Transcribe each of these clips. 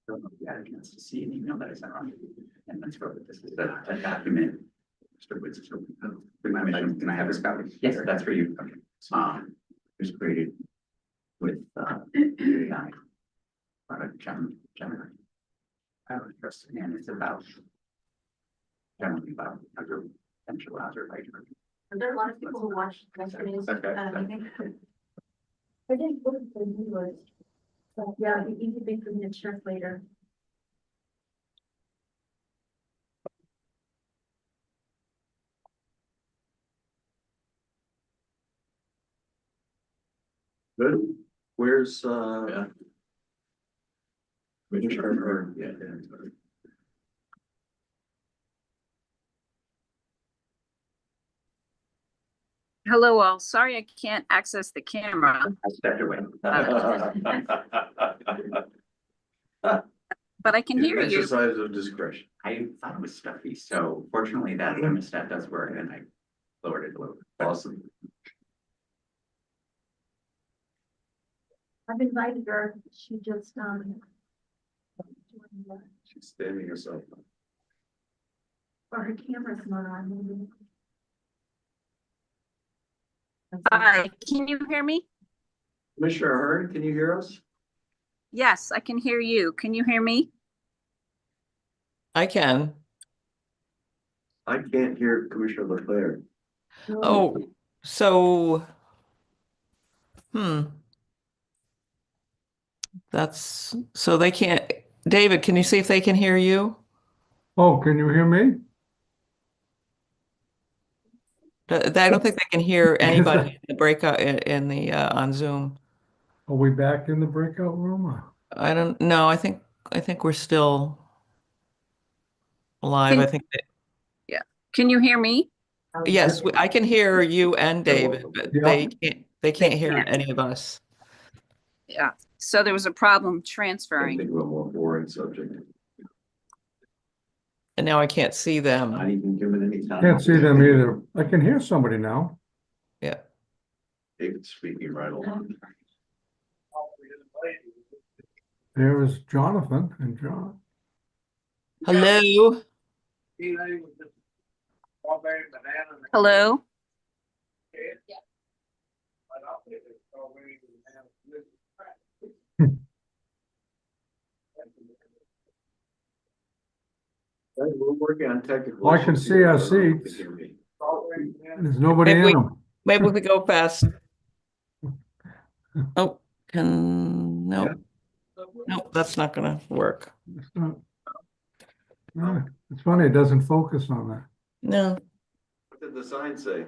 don't know if you had a chance to see an email that I sent on, and let's go with this is a document. Mr. Woods, can I have this copy? Yes, that's for you. Okay. It was created with AI, Gemini. I don't trust it, and it's about generally about potential Azerbaijan. And there are a lot of people who watched yesterday's meeting. I didn't look at the new list. But yeah, it'd be easy for me to check later. Good. Where's Yeah. Commissioner? Yeah. Hello all. Sorry I can't access the camera, I stepped away. but I can hear you. Exercise of discretion. I thought it was stuffy, so fortunately that thermostat does work and I lowered it a little bit. Awesome. I've invited her. She just She's standing herself. or her camera's not on. Hi, can you hear me? Commissioner Ahearn, can you hear us? Yes, I can hear you. Can you hear me? I can. I can't hear Commissioner Leclerc. Oh, so, that's, so they can't, David, can you see if they can hear you? Oh, can you hear me? I don't think they can hear anybody in the breakout in the on Zoom. Are we back in the breakout room? I don't know. I think we're still live. I think that, Can you hear me? yes, I can hear you and David, but Yeah. they can't hear can't. any of us. Yeah. So there was a problem I think transferring. a little more boring subject. And now I can't see them. Not even given any time. Can't see them either. I can hear somebody now. Yeah. David's speaking right along. There is Jonathan and John. Hello. Hello? We're working on technical. Well, I can issues see here. our I don't know if you seats. can hear me. There's nobody Maybe in them. Maybe we go fast. Oh, no. Yeah. No, that's not gonna work. It's not. It's funny, it doesn't focus on that. No. What did the sign say?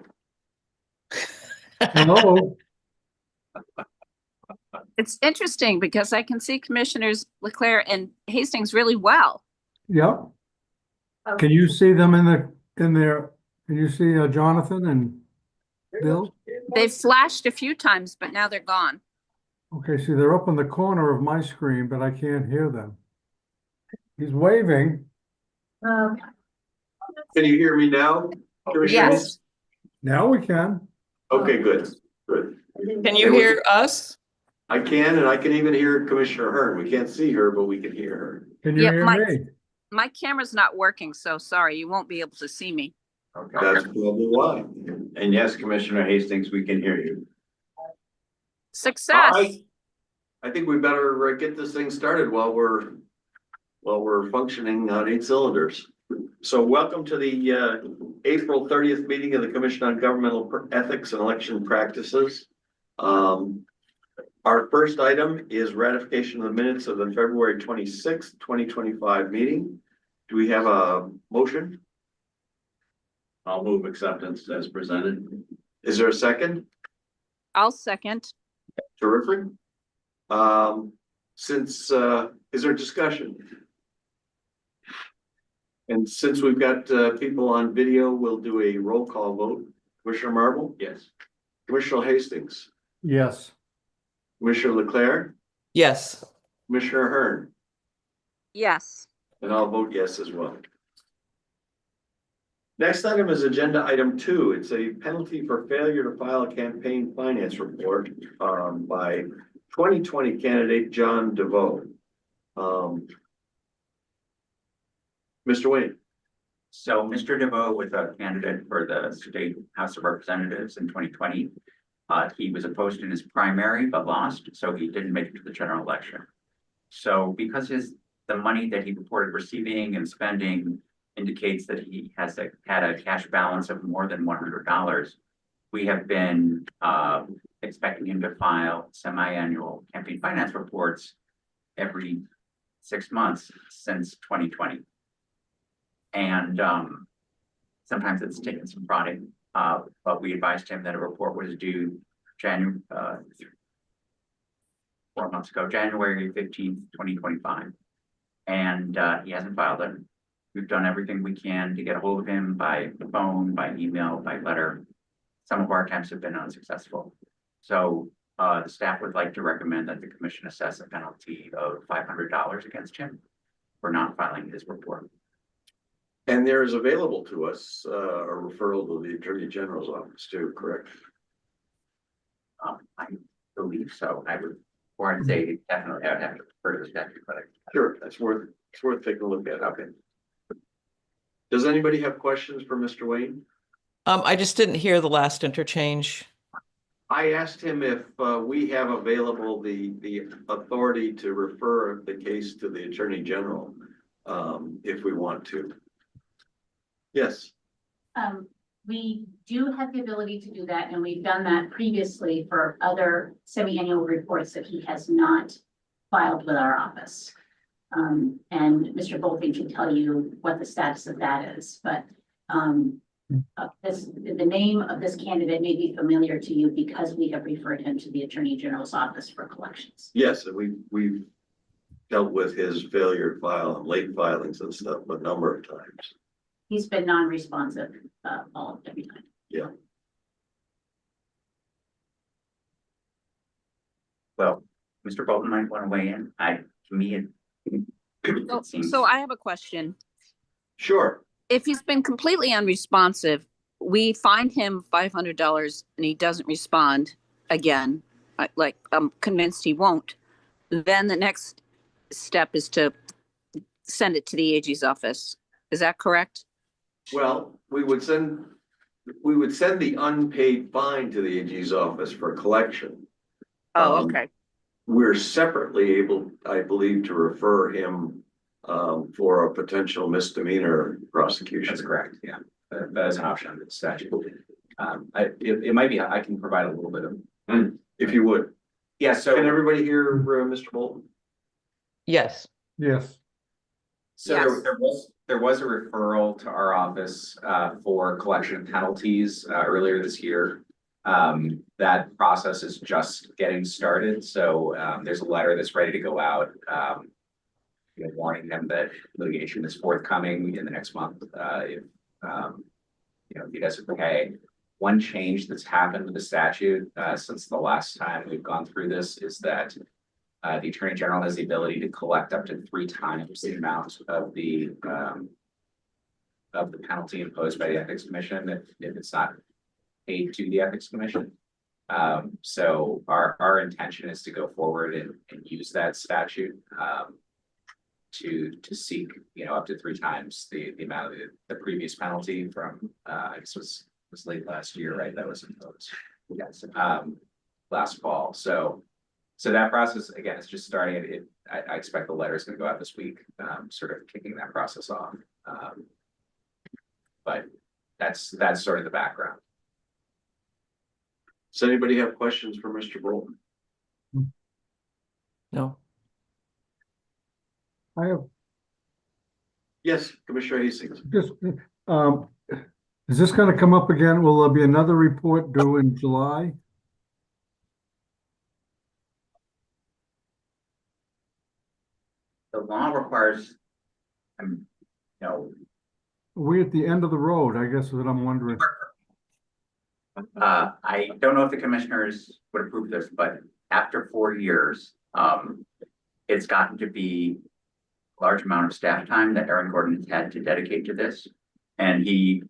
Hello? It's interesting because I can see Commissioners Leclerc and Hastings really well. Yep. Can you see them in there? Can you see Jonathan and Bill? They've flashed a few times, but now they're gone. Okay, see, they're up in the corner of my screen, but I can't hear them. He's waving. Can you hear me now? Commissioner? Yes. Now we can. Okay, good, good. Can you hear us? I can, and I can even hear Commissioner Ahearn. We can't see her, but we can hear her. Can you Yeah, hear me? My camera's not working, so sorry, you won't be able to see me. Okay. That's probably why. And yes, Commissioner Hastings, we can hear you. Success. I think we better get this thing started while we're functioning on 8 cylinders. So welcome to the April 30th meeting of the Commission on Governmental Ethics and Election Practices. Our first item is ratification of the minutes of the February 26th, 2025 meeting. Do we have a motion? I'll move acceptance as presented. Is there a second? I'll second. Terrific. Is there discussion? And since we've got people on video, we'll do a roll call vote. Commissioner Marble? Yes. Commissioner Hastings? Yes. Commissioner Leclerc? Yes. Commissioner Ahearn? Yes. And I'll vote yes as well. Next item is agenda item 2. It's a penalty for failure to file a campaign finance report by 2020 candidate John DeVeau. Mr. Wayne, So Mr. DeVeau was a candidate for the State House of Representatives in 2020. He was opposed in his primary but lost, so he didn't make it to the general election. So because the money that he reported receiving and spending indicates that he has had a cash balance of more than $100, we have been expecting him to file semi-annual campaign finance reports every 6 months since 2020. And sometimes it's taken some prodding, but we advised him that a report was due 4 months ago, January 15th, 2025. And he hasn't filed it. We've done everything we can to get a hold of him by phone, by email, by letter. Some of our attempts have been unsuccessful. So the staff would like to recommend that the commission assess a penalty of $500 against him for not filing his report. and there is available to us, a referral to the Attorney General's office too, correct? I believe so. Or I'd say definitely, I would have to refer to the statute, but Sure, it's worth taking a look at. Okay. Does anybody have questions for Mr. Wayne? I just didn't hear the last interchange. I asked him if we have available the authority to refer the case to the Attorney General, if we want to. Yes, We do have the ability to do that, and we've done that previously for other semi-annual reports that he has not filed with our office. And Mr. Bolton can tell you what the status of that is, but the name of this candidate may be familiar to you because we have referred him to the Attorney General's office for collections. yes, and we've dealt with his failure to file and late filings and stuff a number of times. He's been non-responsive all every time. Yeah. well, Mr. Bolton might want to weigh in. To me, it seems. So I have a question. Sure. If he's been completely unresponsive, we fine him $500 and he doesn't respond again, I'm convinced he won't. Then the next step is to send it to the AG's office. Is that correct? Well, we would send the unpaid fine to the AG's office for collection. Oh, Um, okay. We're separately able, I believe, to refer him for a potential misdemeanor prosecution. That's correct, yeah. That is an option under the statute. It might be, I can provide a little bit of. If you would. Yeah, Can so, everybody hear Mr. Bolton? Yes. Yes. Yes. there was a referral to our office for collection penalties earlier this year. That process is just getting started, so there's a letter that's ready to go out. Warning them that litigation is forthcoming in the next month. If he doesn't pay. One change that's happened with the statute since the last time we've gone through this is that the Attorney General has the ability to collect up to 3 times the amount of the penalty imposed by the Ethics Commission if it's not paid to the Ethics Commission. So our intention is to go forward and use that statute to seek, up to 3 times the amount of the previous penalty from, I guess was late last year, right? That was imposed. Yes. Last fall. So that process, again, is just starting. I expect the letter is going to go out this week, sort of kicking that process off. But that's sort of the background. Does anybody have questions for Mr. Bolton? No. I have Yes, Commissioner Hastings. just, is this gonna come up again? Will there be another report due in July? The law requires, We at the end of the road, I guess is what I'm wondering. I don't know if the commissioners would approve this, but after 4 years, it's gotten to be a large amount of staff time that Aaron Gordon has had to dedicate to this. And it's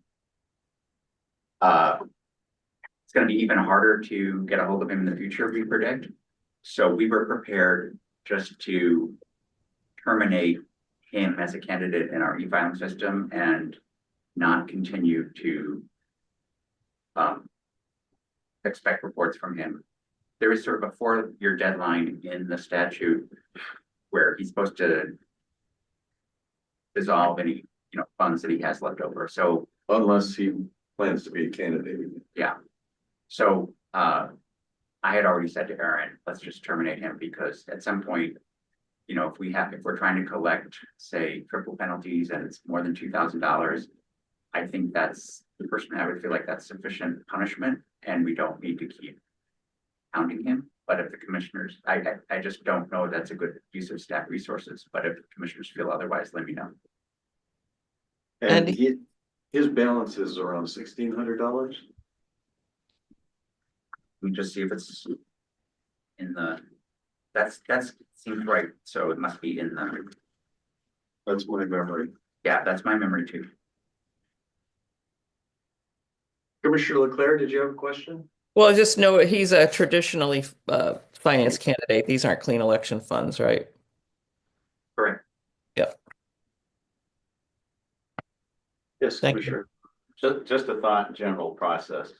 going to be even harder to get a hold of him in the future, we predict. So we were prepared just to terminate him as a candidate in our e-filing system and not continue to expect reports from him. There is sort of a 4-year deadline in the statute where he's supposed to dissolve any, funds that he has left over. So, Unless he plans to be a candidate. yeah. So, I had already said to Aaron, let's just terminate him because at some point, if we're trying to collect, say, triple penalties and it's more than $2,000, I think I would feel like that's sufficient punishment and we don't need to keep hounding him. But if the commissioners, I just don't know that's a good use of staff resources, but if the commissioners feel otherwise, let me know. And And his balance is around $1,600. We just see if it's in that's seems right, so it must be in the, That's my memory. yeah, that's my memory too. Commissioner Leclerc, did you have a question? well, just know he's a traditionally finance candidate. These aren't clean election funds, right? Correct. Yes, Thank you. Commissioner. Just a thought, general process.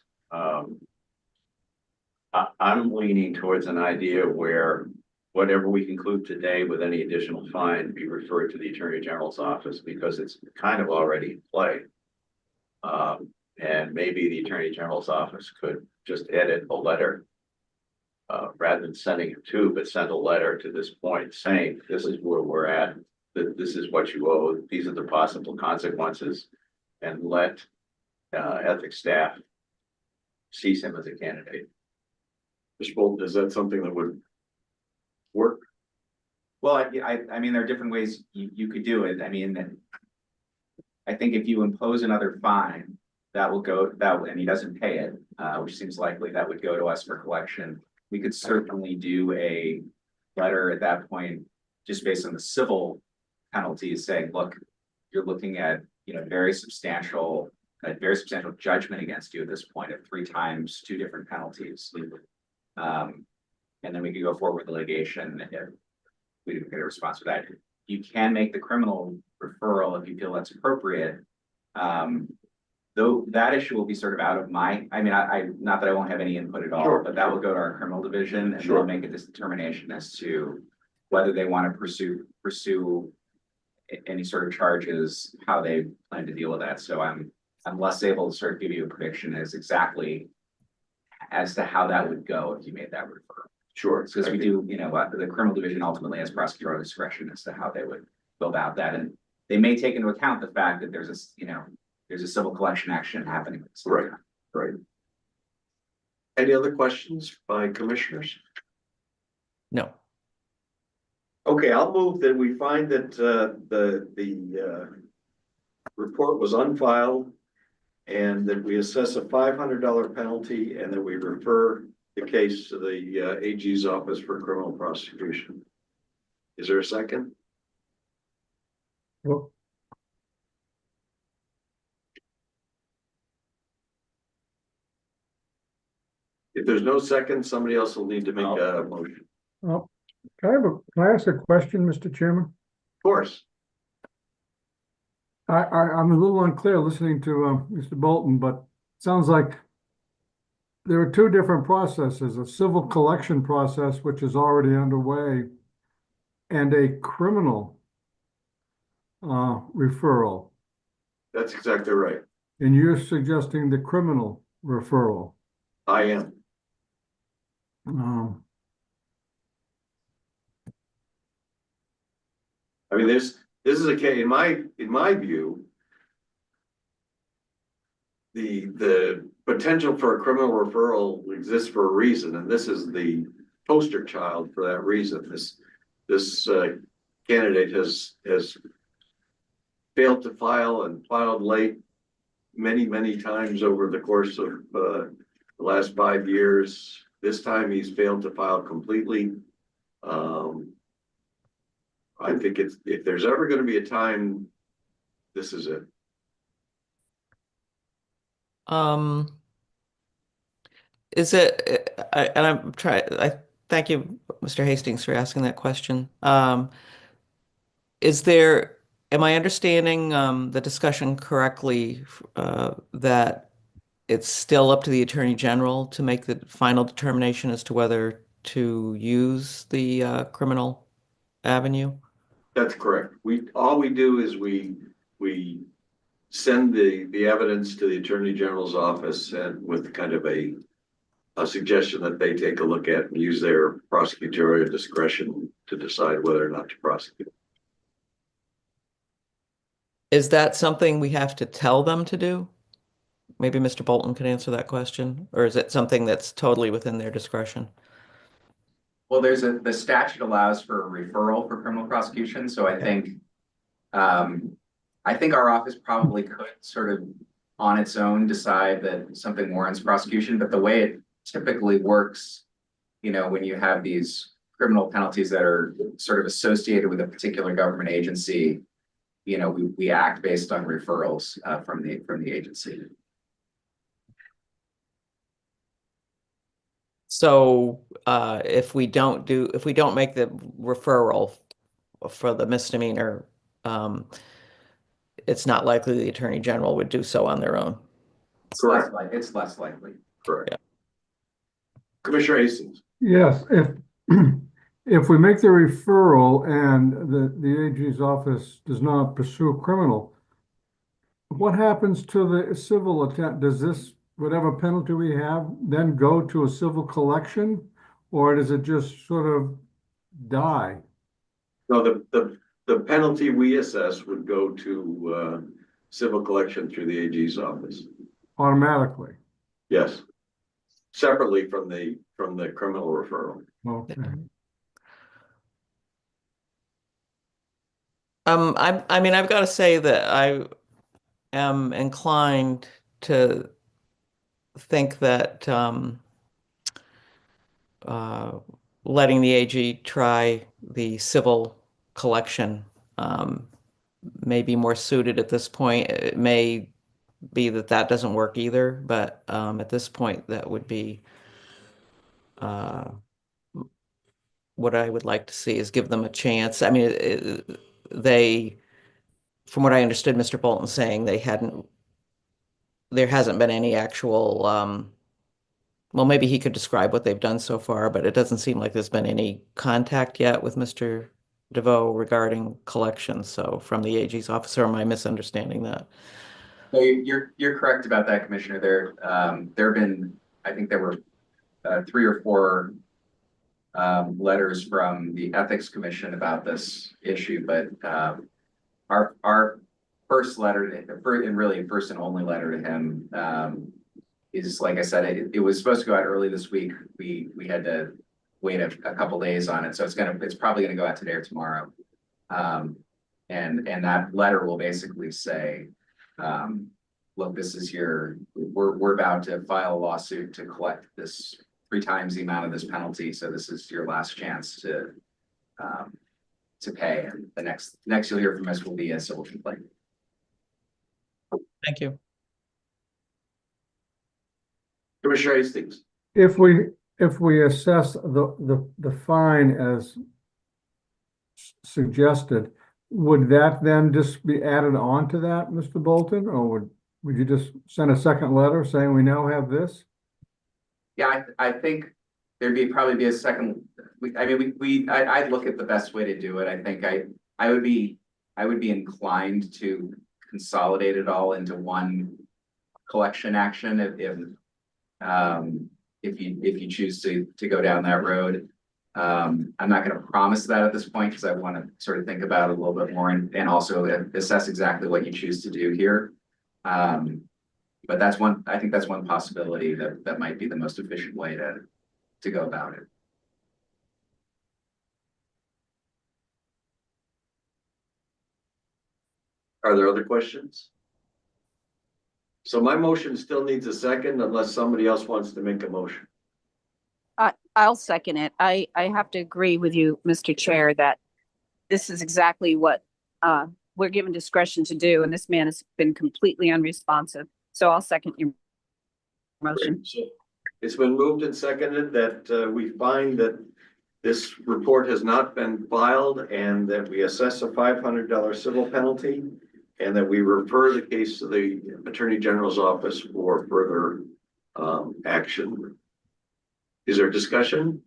I'm leaning towards an idea where whatever we conclude today with any additional fine be referred to the Attorney General's office because it's kind of already in play. And maybe the Attorney General's office could just edit a letter. Rather than sending it to, but send a letter to this point saying, this is where we're at, that this is what you owe, these are the possible consequences. And let ethics staff cease him as a candidate. Mr. Bolton, is that something that would work? Well, I mean, there are different ways you could do it. I mean, I think if you impose another fine, and he doesn't pay it, which seems likely, that would go to us for collection. We could certainly do a letter at that point, just based on the civil penalties, saying, look, you're looking at, a very substantial judgment against you at this point of 3 times 2 different penalties. And then we could go forward with the litigation if we didn't get a response for that. You can make the criminal referral if you feel that's appropriate. Though that issue will be sort of out of I not that I won't have any input at all, Sure, but that will go to our criminal division and Sure. they'll make a determination as to whether they want to pursue any sort of charges, how they plan to deal with that. So I'm less able to sort of give you a prediction as to how that would go if you made that referral. Sure. Because we do, the criminal division ultimately has prosecutorial discretion as to how they would go about that. And they may take into account the fact that there's a civil collection action happening. at the same Right. time. Right. Any other questions by commissioners? No. Okay, I'll move that we find that the report was unfiled and that we assess a $500 penalty and that we refer the case to the AG's office for criminal prosecution. Is there a second? Well, If there's no second, somebody else will need to make a motion. can I ask a question, Mr. Chairman? Of course. I'm a little unclear listening to Mr. Bolton, but it sounds like there are 2 different processes, a civil collection process, which is already underway, and a criminal referral. That's exactly right. And you're suggesting the criminal referral. I am. I mean, this is a case, in my view, the potential for a criminal referral exists for a reason, and this is the poster child for that reason. This candidate has failed to file and filed late many times over the course of the last 5 years. This time he's failed to file completely. I think if there's ever going to be a time, this is it. Is it, I thank you, Mr. Hastings, for asking that question. am I understanding the discussion correctly, that it's still up to the Attorney General to make the final determination as to whether to use the criminal avenue? That's correct. All we do is we send the evidence to the Attorney General's office and with kind of a suggestion that they take a look at and use their prosecutorial discretion to decide whether or not to prosecute. Is that something we have to tell them to do? Maybe Mr. Bolton could answer that question, or is it something that's totally within their discretion? Well, the statute allows for a referral for criminal prosecution, so I think our office probably could sort of on its own decide that something warrants prosecution, but the way it typically works, when you have these criminal penalties that are sort of associated with a particular government agency, we act based on referrals from the agency. So if we don't make the referral for the misdemeanor, it's not likely the Attorney General would do so on their own. It's less likely. Correct. Yeah. Commissioner Hastings. Yes, if we make the referral and the AG's office does not pursue criminal, what happens to the civil attempt? Does this, whatever penalty we have, then go to a civil collection, or does it just sort of die? No, the penalty we assess would go to civil collection through the AG's office. Automatically? Yes. Separately from the criminal referral. Okay. I mean, I've got to say that I am inclined to think that letting the AG try the civil collection may be more suited at this point. It may be that doesn't work either, but at this point, that would be what I would like to see, is give them a chance. I mean, from what I understood Mr. Bolton saying, there hasn't been any actual, well, maybe he could describe what they've done so far, but it doesn't seem like there's been any contact yet with Mr. DeVeau regarding collections. So from the AG's office, or am I misunderstanding that? So you're correct about that, Commissioner. There have been, I think there were 3 or 4 letters from the Ethics Commission about this issue, but our first letter, and really first and only letter to him, is, like I said, it was supposed to go out early this week. We had to wait a couple days on it, so it's probably gonna go out today or tomorrow. And that letter will basically say, look, this is we're about to file a lawsuit to collect this 3 times the amount of this penalty, so this is your last chance to pay, and the next you'll hear from us will be a civil complaint. Thank you. Commissioner Hastings. If we assess the fine as suggested, would that then just be added on to that, Mr. Bolton, or would you just send a second letter saying we now have this? Yeah, I think there'd probably be a second. I'd look at the best way to do it. I think I would be inclined to consolidate it all into one collection action if you choose to go down that road. I'm not going to promise that at this point, because I want to sort of think about it a little bit more and also assess exactly what you choose to do here. But I think that's one possibility that might be the most efficient way to go about it. Are there other questions? So my motion still needs a second unless somebody else wants to make a motion. I'll second it. I have to agree with you, Mr. Chair, that this is exactly what we're given discretion to do, and this man has been completely unresponsive. So I'll second your motion. So it's been moved and seconded that we find that this report has not been filed and that we assess a $500 civil penalty and that we refer the case to the Attorney General's office for further action. Is there discussion?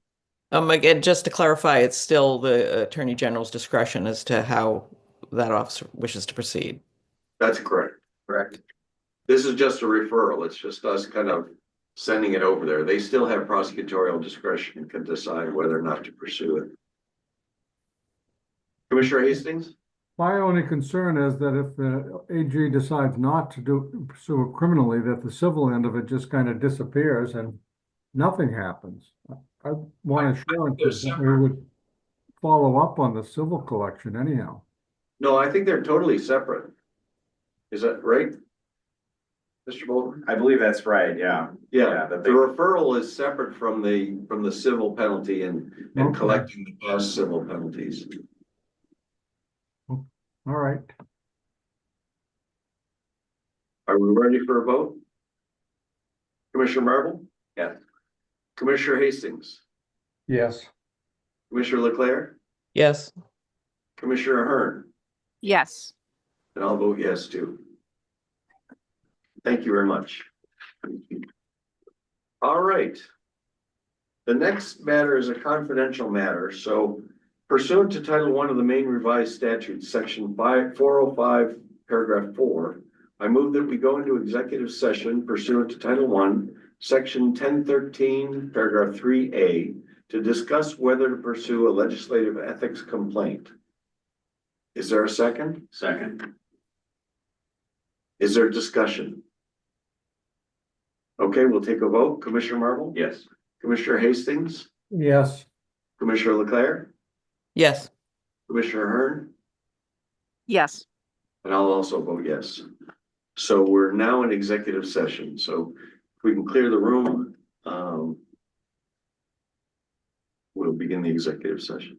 Again, just to clarify, it's still the Attorney General's discretion as to how that officer wishes to proceed. That's correct. Correct. This is just a referral. It's just us kind of sending it over there. They still have prosecutorial discretion and can decide whether or not to pursue it. Commissioner Hastings? My only concern is that if the AG decides not to pursue it criminally, that the civil end of it just kind of disappears and nothing happens. I want assurances that we would follow up on the civil collection anyhow. No, I think they're totally separate. Is that right? Mr. Bolton? I believe that's right, yeah. Yeah, that the referral is separate from the civil penalty and Okay. collecting the past civil penalties. All right. Are we ready for a vote? Commissioner Marble? Yes. Commissioner Hastings? Yes. Commissioner Leclerc? Yes. Commissioner Ahearn? Yes. And I'll vote yes too. Thank you very much. All right. The next matter is a confidential matter, so pursuant to Title I of the Maine Revised Statutes, Section 405, Paragraph 4, I move that we go into executive session pursuant to Title I, Section 1013, Paragraph 3A, to discuss whether to pursue a legislative ethics complaint. Is there a second? Second. Is there discussion? Okay, we'll take a vote. Commissioner Marble? Yes. Commissioner Hastings? Yes. Commissioner Leclerc? Yes. Commissioner Ahearn? Yes. And I'll also vote yes. So we're now in executive session. So if we can clear the room, we'll begin the executive session.